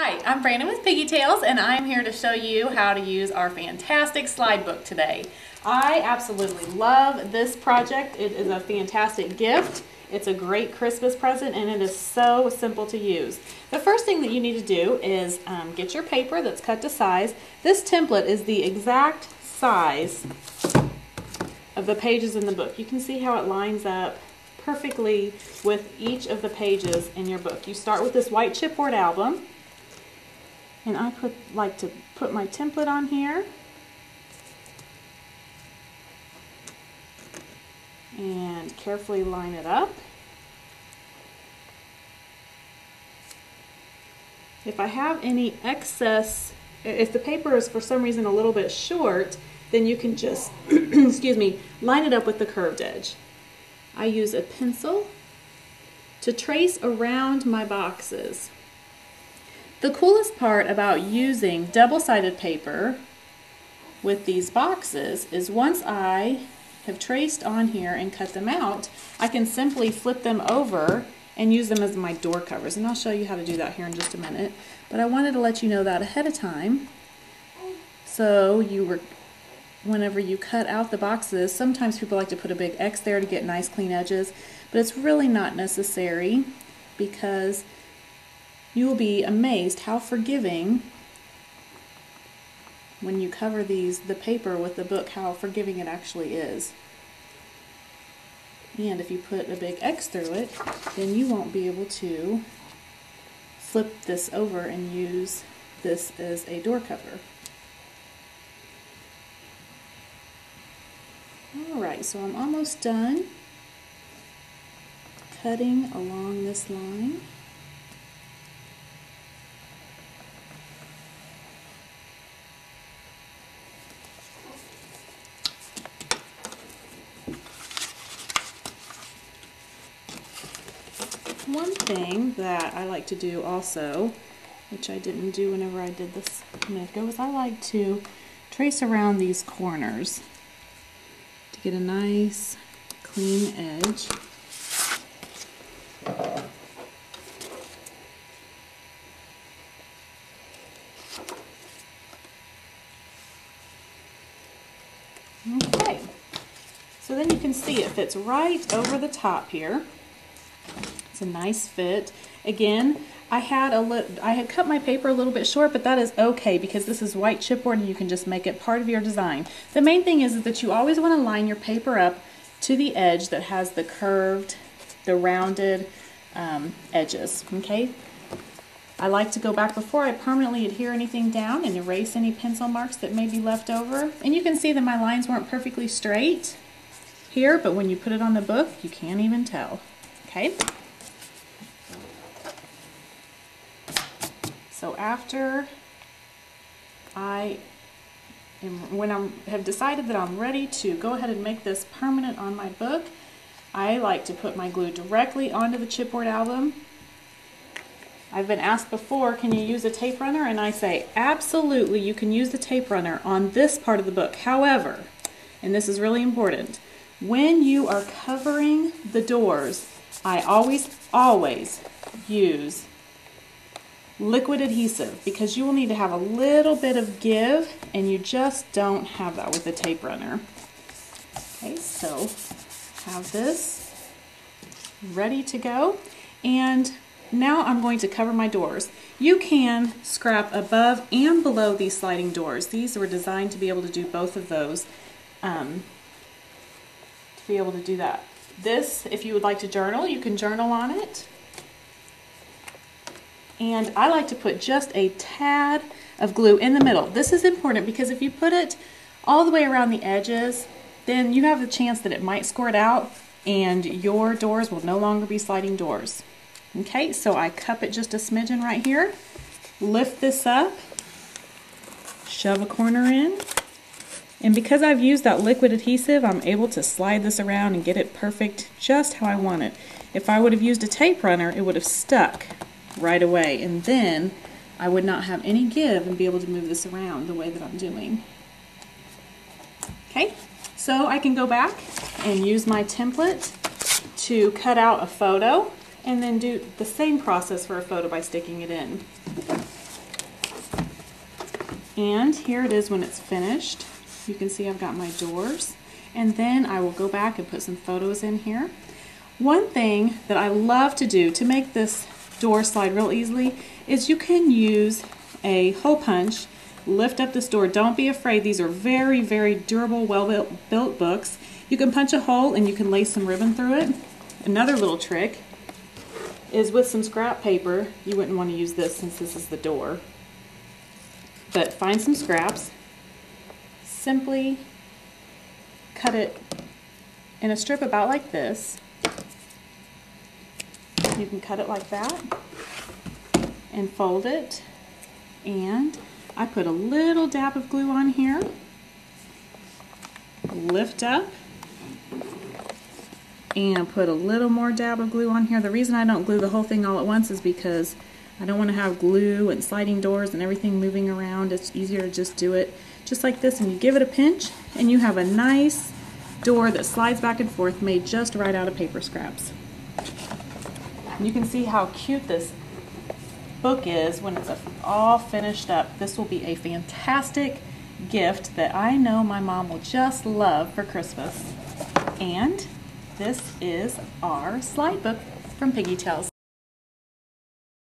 Hi, I'm Brandon with Piggy Tales, and I'm here to show you how to use our fantastic slide book today. I absolutely love this project. It is a fantastic gift. It's a great Christmas present, and it is so simple to use. The first thing that you need to do is get your paper that's cut to size. This template is the exact size of the pages in the book. You can see how it lines up perfectly with each of the pages in your book. You start with this white chipboard album. And I like to put my template on here and carefully line it up. If I have any excess, if the paper is for some reason a little bit short, then you can just, excuse me, line it up with the curved edge. I use a pencil to trace around my boxes. The coolest part about using double-sided paper with these boxes is once I have traced on here and cut them out, I can simply flip them over and use them as my door covers. And I'll show you how to do that here in just a minute. But I wanted to let you know that ahead of time. So whenever you cut out the boxes, sometimes people like to put a big X there to get nice clean edges, but it's really not necessary because you will be amazed how forgiving, when you cover the paper with the book, how forgiving it actually is. And if you put a big X through it, then you won't be able to flip this over and use this as a door cover. Alright, so I'm almost done cutting along this line. One thing that I like to do also, which I didn't do whenever I did this a minute ago, is I like to trace around these corners to get a nice clean edge. Okay, so then you can see it fits right over the top here. It's a nice fit. Again, I had cut my paper a little bit short, but that is okay because this is white chipboard and you can just make it part of your design. The main thing is that you always want to line your paper up to the edge that has the curved, the rounded edges. Okay. I like to go back before I permanently adhere anything down and erase any pencil marks that may be left over. And you can see that my lines weren't perfectly straight here, but when you put it on the book, you can't even tell. Okay. So after when I have decided that I'm ready to go ahead and make this permanent on my book, I like to put my glue directly onto the chipboard album. I've been asked before, can you use a tape runner? And I say, absolutely, you can use the tape runner on this part of the book. However, and this is really important, when you are covering the doors, I always use liquid adhesive because you will need to have a little bit of give, and you just don't have that with the tape runner. Okay, so have this ready to go, and now I'm going to cover my doors. You can scrap above and below these sliding doors. These were designed to be able to do both of those, to be able to do that. This, if you would like to journal, you can journal on it. And I like to put just a tad of glue in the middle. This is important because if you put it all the way around the edges, then you have the chance that it might squirt out and your doors will no longer be sliding doors. Okay, so I cup it just a smidgen right here, lift this up, shove a corner in, and because I've used that liquid adhesive, I'm able to slide this around and get it perfect just how I want it. If I would have used a tape runner, it would have stuck right away, and then I would not have any give and be able to move this around the way that I'm doing. Okay, so I can go back and use my template to cut out a photo and then do the same process for a photo by sticking it in. And here it is when it's finished. You can see I've got my doors. And then I will go back and put some photos in here. One thing that I love to do to make this door slide real easily is you can use a hole punch, lift up this door. Don't be afraid. These are very, very durable, well-built books. You can punch a hole and you can lay some ribbon through it. Another little trick is with some scrap paper. You wouldn't want to use this since this is the door. But find some scraps, simply cut it in a strip about like this. You can cut it like that and fold it, and I put a little dab of glue on here, lift up, and put a little more dab of glue on here. The reason I don't glue the whole thing all at once is because I don't want to have glue and sliding doors and everything moving around. It's easier to just do it just like this, and you give it a pinch and you have a nice door that slides back and forth made just right out of paper scraps. You can see how cute this book is when it's all finished up. This will be a fantastic gift that I know my mom will just love for Christmas. And this is our slide book from Piggy Tales.